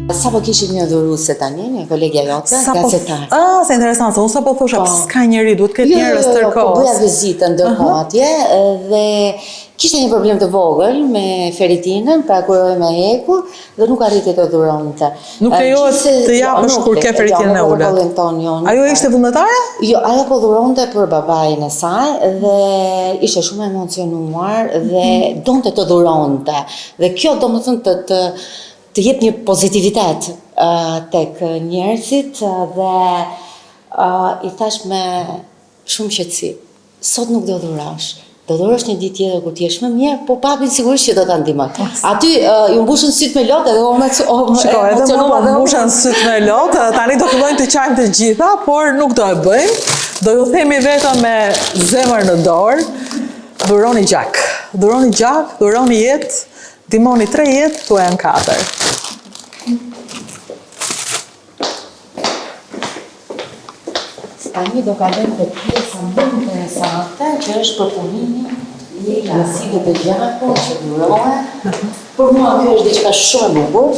Sa po kishim një dhuruese tani, një kolegja jote, gazetar. Se interesant, unë sa po thosha, s'ka njeri, duhet këtë njerëz tërkohës. Po bëja vizitën ndërkohë atje dhe kishte një problem të vogël me feritinën, pra kur me hekur dhe nuk arriti të dhuronte. Nuk lejohet të japësh kur ke feritinën e ulët. Ajo ishte vullnetare? Jo, ajo po dhuronte për babain e saj dhe ishte shumë emocionuar dhe donte të dhuronte. Dhe kjo domethënë të jep një pozitivitet tek njerëzit dhe i thash me shumë qetësi, sot nuk do dhurosh. Do dhurosh një ditë tjetër kur ti je më mirë, po papin sigurisht që do ta ndihmoj. Aty ju mbushën syt me lotë dhe shikoj, edhe mua po mbushën syt me lotë, tani do fillojnë të qajmë të gjitha, por nuk do e bëjmë. Do ju themi vetëm me zemër në dorë, dhuroni gjak. Dhuroni gjak, dhuroni jetë, ndihmoni 3 jetë, tuaj janë 4. Tani do kalojmë te pjesa më interesante, që është përpunimi i lasive të gjakut që dhurohen. Për mua kjo është diçka shumë e bukur,